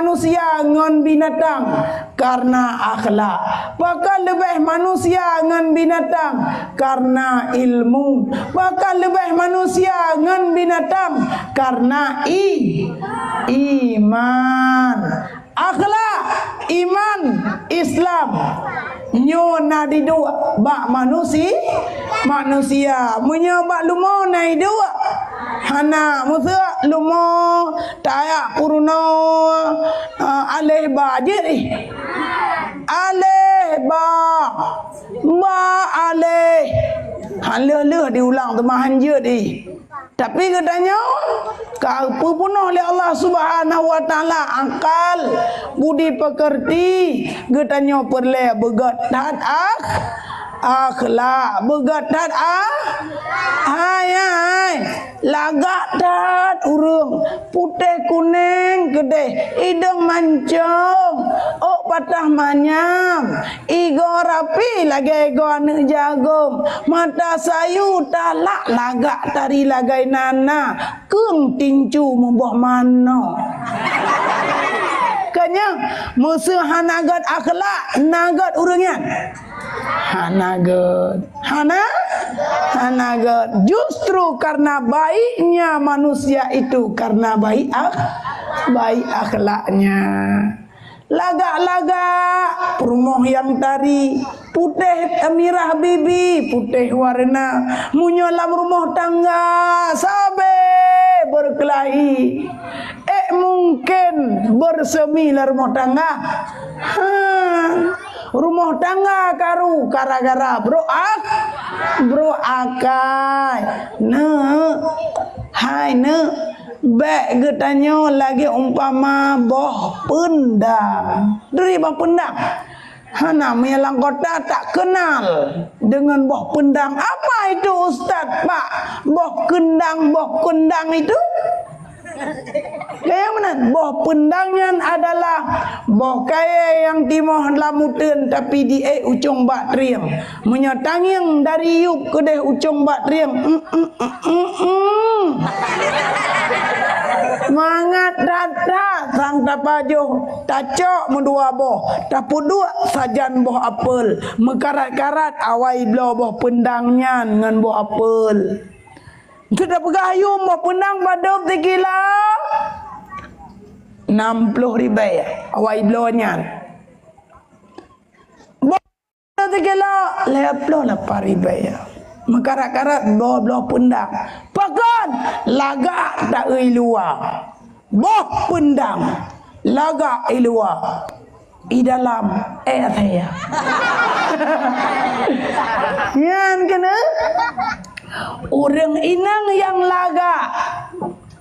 manusia ngan binatang karena akhlak. Bahkan lebih manusia ngan binatang karena ilmu. Bahkan lebih manusia ngan binatang karena iman. Akhlak, iman, Islam. Nyo na di dua bak manusia munyo bak lumo nai dua hana musa lumo taya puruno aleh ba je aleh ba aleh haleh diulang temahan je di. Tapi katanya kau penuh oleh Allah Subhanahu wa taala akal, budi pekerti, katanya perle begatat akhlak, begatat hai lagak tat urung putih kuning gede hidung mancung ok patah manyam igo rapi lagi igo anu jagung mata sayu talak lagak tari lagai nana keng tincu membuah mano kanya musuh hanagat akhlak nagat urangnya hanagat justru karena baiknya manusia itu karena baik akhlaknya. Lagak-lagak perumoh yang tari putih amirah bibi putih warna munyolam rumah tangga sabe berkelahi mungkin bersemilah rumah tangga rumah tangga karu gara-gara bro akai hai baik getanyo lagi umpama boh pendang dari boh pendang hana melang kota tak kenal dengan boh pendang apa itu Ustaz Pak boh kendang itu kayak mana boh pendangnya adalah boh kaya yang timoh lamuten tapi di ucung bak triang menyotanging dari yuk ke deh ucung bak triang mangat data sang tapajo tacok mendua boh tapu dua sajan boh apel mekarat-karat awai blo boh pendangnya dengan boh apel sudah pegayum boh pendang badop tikila 60 ribu awai blo nya boh tikila 8 ribu mekarat-karat boh pendang pakan lagak tak luar boh pendang lagak luar di dalam saya yang kena orang inang yang lagak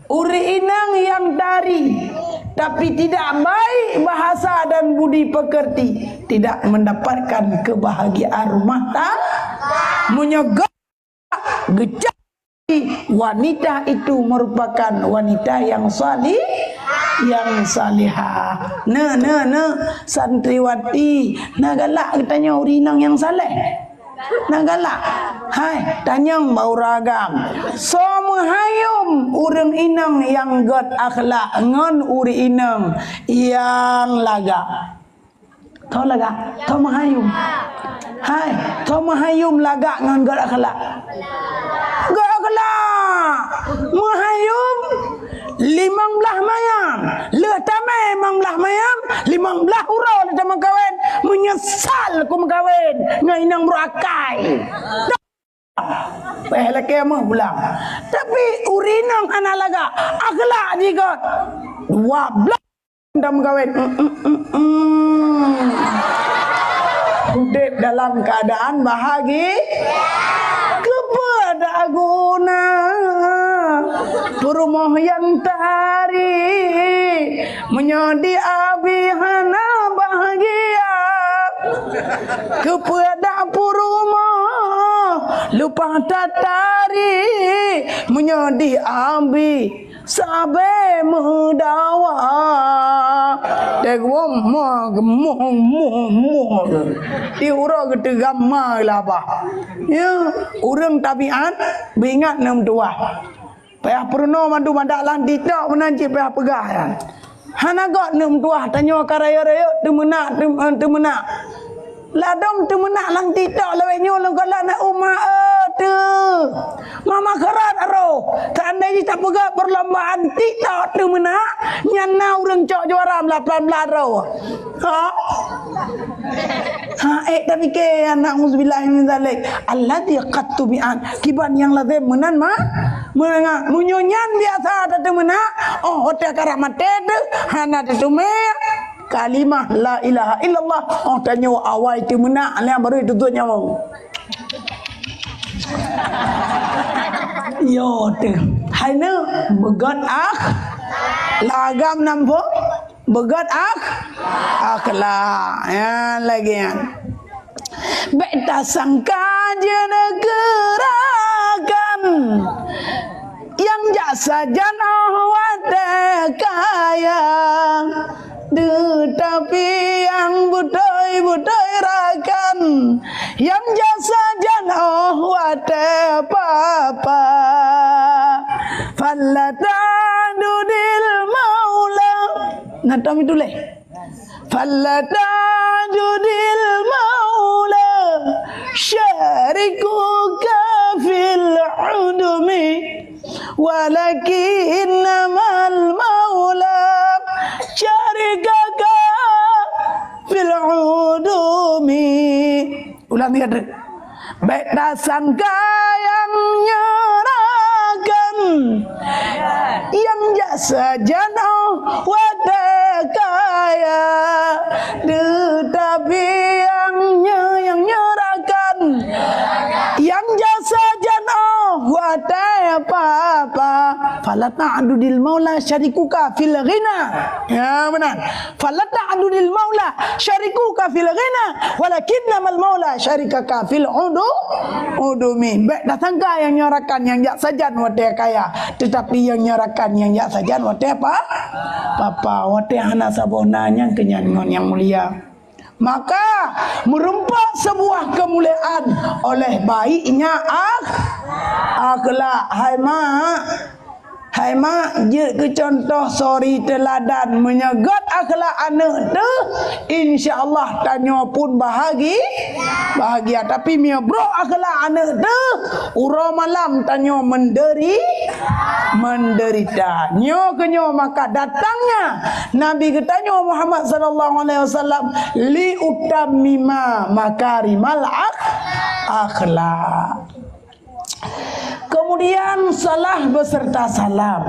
orang inang yang dari tapi tidak baik bahasa dan budi pekerti tidak mendapatkan kebahagiaan rumah tangga menyegak gejak wanita itu merupakan wanita yang salihah. Santriwati galak tanya urinang yang saleh. Galak. Hai, tanyang bau ragam. Semua hayum urang inang yang god akhlak ngan uri inang yang laga. Kau laga, kau mahayum. Hai, kau mahayum laga ngan god akhlak. God akhlak. Mahayum 15 mayam. Le tamai 15 mayam, 15 hurau le tamang kawin. Menyesal ku mengkawin ngai nang berakai. Pehla kemah pulang. Tapi urinang anak laga akhlak juga 12 dah mengkawin. Hidup dalam keadaan bahagia kepada guna perumah yang tari menyodi abihana bahagia kepada perumah lupa tatari menyodi abi sabe mudawa degwom mo diura gede gamma laba ya urang tabiat bingat nam dua payah purno mandu mandak lan tidak menanci payah pegah Hanagot nem tuah tanyo karaya-raya temena. Ladom temena lang titok lawenyo lang kala na uma tu. Mama kerat aro. Seandainya tak pegak perlombaan titok temena nyana urang cok juara 18 aro. Tapi ke anak uzbillahi min zalik alladhi qattu bi'an kiban yang ladhe menan ma menengah munyonyan biasa ada mena hotel karamat tede hana tume kalimah la ilaha illallah tanya awal itu mena ala baru itu tuh nyawa yo te haina begat lagam nampo begat akhlak ya lagi ya beta sangka jana gerakan yang jasa jana wate kaya tapi yang budai rakan yang jasa jana wate papa falatadudil maula natam itu leh falatadudil maula syarikuka fil udumi walakinnamal maula syarikaka fil udumi. Ulang tiga dek. Baik sangka yang nyerahkan yang jasa jana wadakaya tetapi yang nyerahkan yang jasa jana wadaya papa falata'adudil maula syarikuka fil ghina. Ya benar. Falata'adudil maula syarikuka fil ghina walakinnamal maula syarikaka fil udumi. Baik datangkah yang nyorakan yang jak sajan wadaya kaya tetapi yang nyorakan yang jak sajan wadaya papa wadaya hana sabonanya kenyangon yang mulia. Maka merempak sebuah kemuliaan oleh baiknya akhlak. Hai mak je ke contoh sorry teladan menyegat akhlak anak tu insya-Allah tanya pun bahagia tapi mia bro akhlak anak tu ura malam tanya menderita nyo kenyo maka datangnya Nabi ketanya Muhammad sallallahu alaihi wasallam li utammima makarimal akhlak. Kemudian salah beserta salam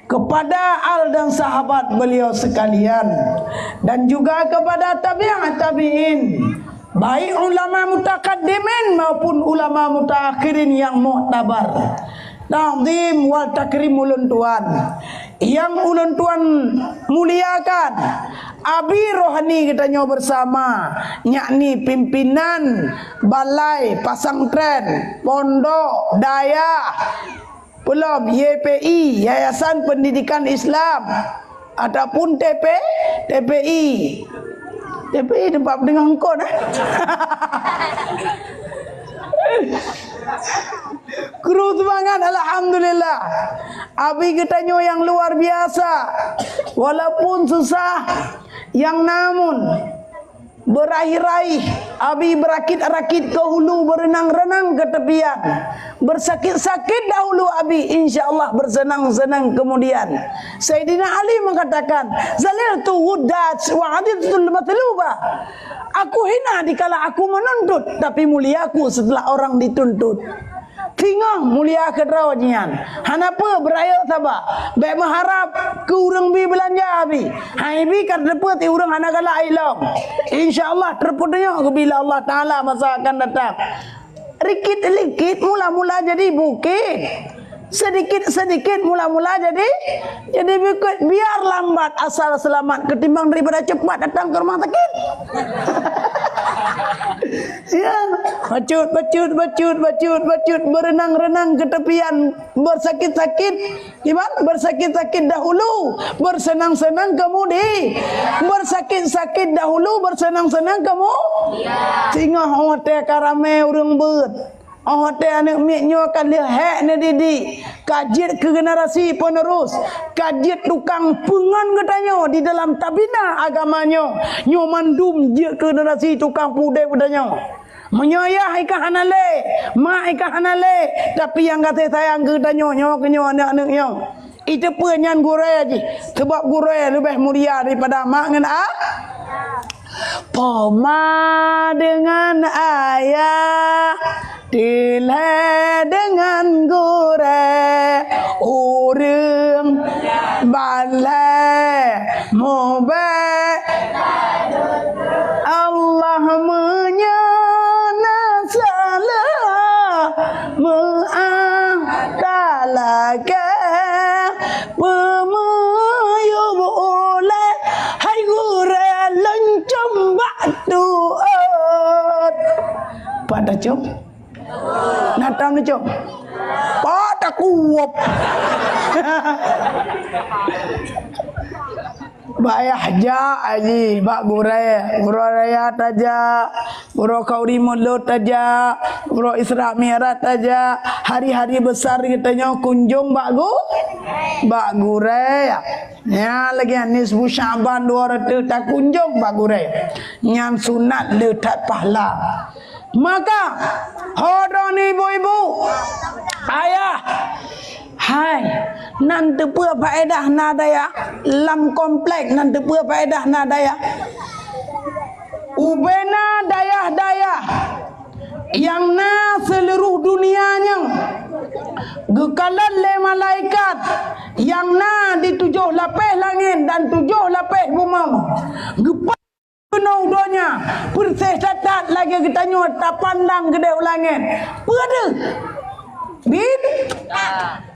kepada al dan sahabat beliau sekalian dan juga kepada tabi'in baik ulama mutakaddimin maupun ulama mutakhirin yang mu'tabar. Ta'zim wal takrim ulun tuan yang ulun tuan muliakan abi rohani kita nyo bersama yakni pimpinan balai pasantren pondok daya belum YPI Yayasan Pendidikan Islam ataupun TPI tempat dengan engkau Kru semangat alhamdulillah. Abi kita nyo yang luar biasa. Walaupun susah yang namun beraih-raih abi berakit-rakit ke hulu berenang-renang ke tepian bersakit-sakit dahulu abi insyaallah bersenang-senang kemudian Sayyidina Ali mengatakan zaliltu wuddat wa adidtul matluba aku hina dikala aku menuntut tapi muliaku setelah orang dituntut. Tinggal mulia kedrawajian. Hanapa beraya sabah. Baik mengharap ke urang bi belanja abi. Hai bi kat depa ti urang hana kala ilong. Insyaallah terpunya bila Allah Taala masa akan datang. Rikit-rikit mula-mula jadi bukit. Sedikit-sedikit mula-mula jadi bukit. Biar lambat asal selamat ketimbang daripada cepat datang ke rumah sakit. Ya, bacut berenang-renang ke tepian bersakit-sakit gimana? Bersakit-sakit dahulu bersenang-senang kemudi bersakit-sakit dahulu bersenang-senang kamu sehingga hotel karame urang beut Oh te anak miknyo akan lehek ne didi. Kajit ke generasi penerus. Kajit tukang pengan katanya di dalam tabina agamanya. Nyo mandum je ke generasi tukang pudai padanya. Menyayah ikan hanale, mak ikan hanale, tapi yang kata sayang ke katanya nyo ke nyo anak-anaknya. Itu penyan gurai aja. Sebab gurai lebih mulia daripada mak dengan Poma dengan ayah, tile dengan gure, urang balai mobe. Allah menyenasalah mengatalaga pemayub oleh hai gure lencom batuat pada cok natam ni cok pada kuop bayah ja aji bak gurai taja guru kauri mulut taja guru Isra Mi'raj taja hari-hari besar katanya kunjung bak gurai ya lagi nisbu Syaban 200 tak kunjung bak gurai nyan sunat letak pahala maka hodon ibu-ibu ayah hai nan tepua faedah nadaya lam komplek nan tepua faedah nadaya ubena dayah-dayah yang na seluruh dunianya gekalan le malaikat yang na di 7 lapis langit dan 7 lapis bumi gepa penuh donya persih catat lagi ketanya tak pandang gede langit pada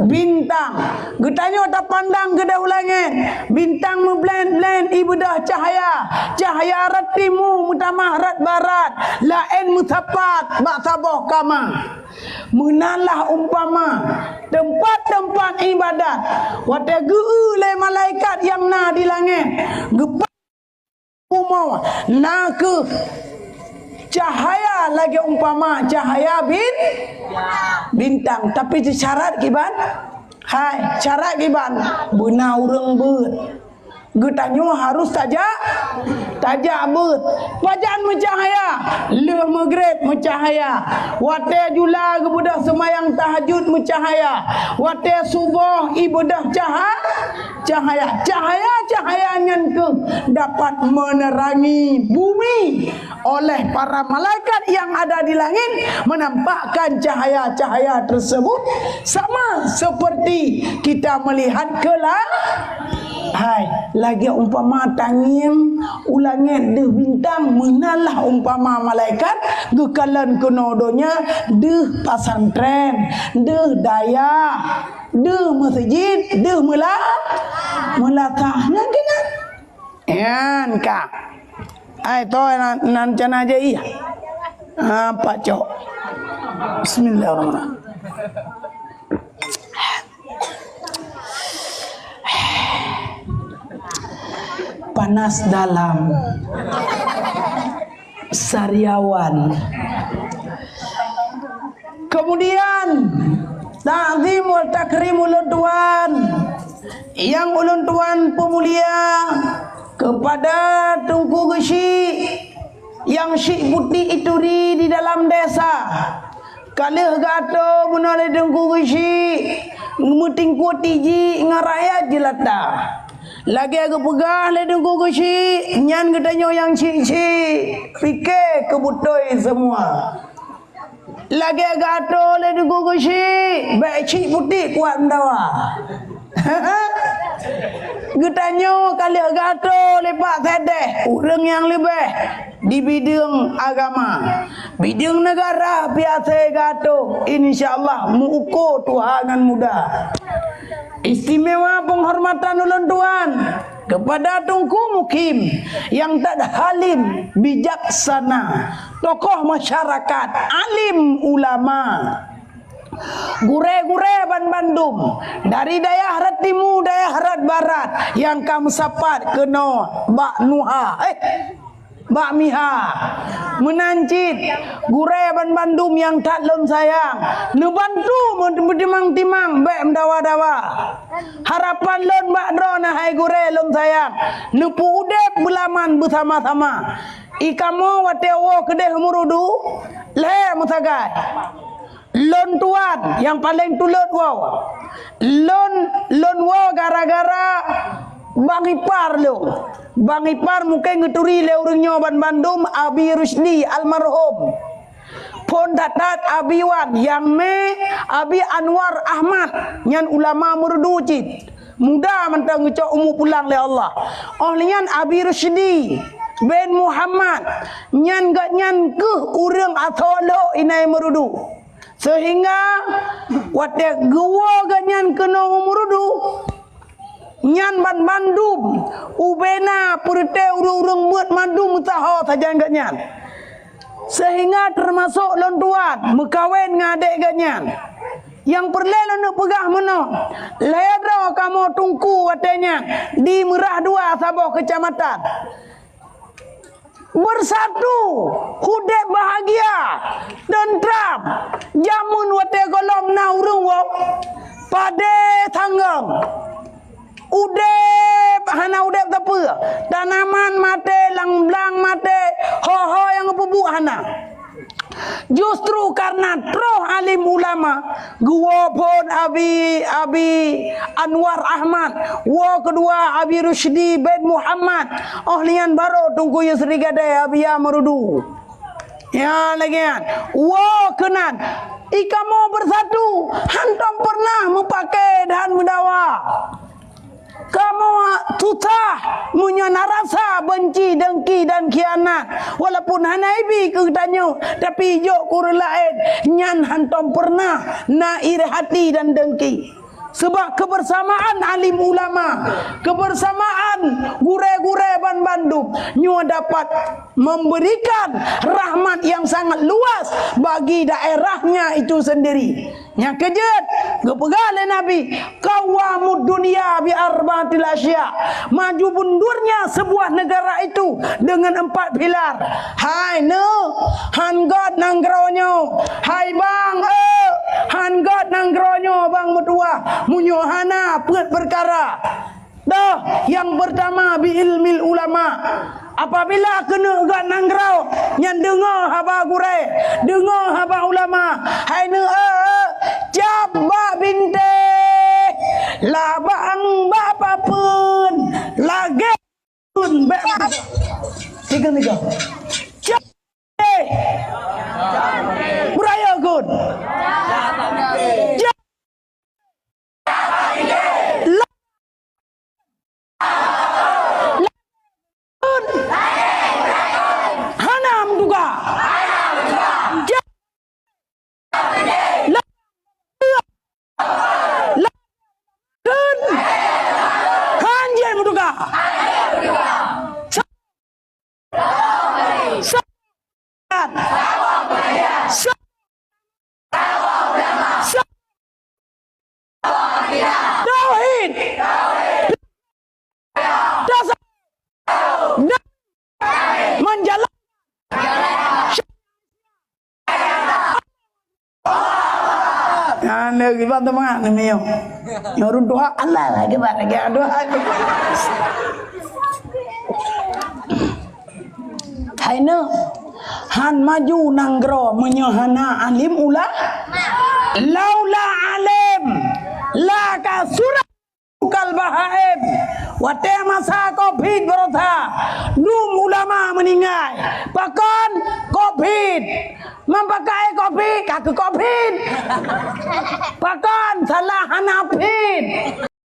bintang getanya tak pandang ke langit bintang memblend ibadah cahaya rat timur mutamah rat barat lain mutapat bak sabah kama menalah umpama tempat-tempat ibadat wate geulai malaikat yang na di langit gepa umau na ke cahaya lagi umpama cahaya bintang tapi syarat kiban hai syarat kiban beuna urang beut getanyo harus tajak beut pajan mencahaya le maghrib mencahaya wate jula ibadah semayang tahajud mencahaya wate subuh ibadah cahaya yang ke dapat menerangi bumi oleh para malaikat yang ada di langit menampakkan cahaya-cahaya tersebut sama seperti kita melihat ke hai lagi umpama tangim ulangit deh bintang menalah umpama malaikat gekalan kenodonya deh pasantren deh daya deh masjid deh melatahnya kena yan kak ai toy nan cana aja iya apa cok bismillahirrahmanirrahim panas dalam sariawan kemudian ta'zim wal takrim ulun tuan yang ulun tuan pemulia kepada Tungku Gesi yang Syekh Putih Ituri di dalam desa kalih gato menoleh Tungku Gesi meting kuatiji ngaraya jelata lagi aku pegah le Tungku Gesi nyan katanya yang cik fikir kebutoi semua lagi gato le Tungku Gesi baik Syekh Putih kuat mendawa getanyo kali gato lepak sedeh urang yang lebih di bidang agama bidang negara biasa gato insyaallah muko Tuhan muda istimewa penghormatan ulun tuan kepada Tungku Mukim yang tak halim bijaksana tokoh masyarakat alim ulama gure-gure Bandung dari daya harat timur daya harat barat yang kamu sapat kena bak nuha bakmiha menancit gure ban bandum yang tak lem sayang nebantu mentimang-timang be mendawa-dawa harapan lon bak drona hai gure lem sayang nepu udep belaman bersama-sama ikamo watewo kedeh murudu le mutagai lon tuan yang paling tulut wow lon wow gara-gara Bang Ipar lo, Bang Ipar mungkin ngeturi le urangnya ban Bandung Abi Rusdi almarhum. Pon datat Abi Wan yang me Abi Anwar Ahmad nyan ulama murdujit. Muda mentang ngucap umu pulang le Allah. Oh nyan Abi Rusdi bin Muhammad nyan gak nyan ke urang atolo inai murdu. Sehingga watek gua gak nyan kena umurdu. Nyan ban Bandung ubena purte urung buat mandum taho saja enggak nyan sehingga termasuk lontuan mekawin ngadek enggak nyan yang perlelo nak pegah meno ledro kamu tungku watenya di Merah Dua Sabah Kecamatan bersatu hudep bahagia dan tram jamun wate golom na urung wo pade tanggang udep hana udep tapi tanaman mate lang-lang mate ho-ho yang bubuk hana justru karena troh alim ulama gua pun Abi Anwar Ahmad wa kedua Abi Rusdi bin Muhammad oh lian baru tunggu ya serigada Abi ya merudu ya lagian wa kenan ikamo bersatu hantam pernah memakai dan mendawa kamu tutah punya narasa benci, dengki dan khianat walaupun hanaibi ke tanyo tapi jok kur lain nyan hantom pernah na iri hati dan dengki sebab kebersamaan alim ulama kebersamaan gure-gure ban Bandung nyu dapat memberikan rahmat yang sangat luas bagi daerahnya itu sendiri. Yang kejut gepegale Nabi qawamud dunia bi arba'atil asya maju mundurnya sebuah negara itu dengan 4 pilar. Hai ne han god nanggronyo hai bang han god nanggronyo bang metua munyohana peut perkara dah yang pertama bi ilmil ulama apabila kena gak nanggrau nyan dengar haba gure dengar haba ulama hai ne Jabba binte labang bapa pun lagi pun tiga Buraya gun Hanam juga Hanjir muduga Tauhid dasar menjalankan Anda gimana teman nih yo nyorun doa Allah lagi barang doa hai ne han maju nanggro menyohana alim laula alim la ka surah kal bahaim wate masa covid berota dum ulama meninggal pakon covid mempakai kopi kaki covid pakon salah hanafid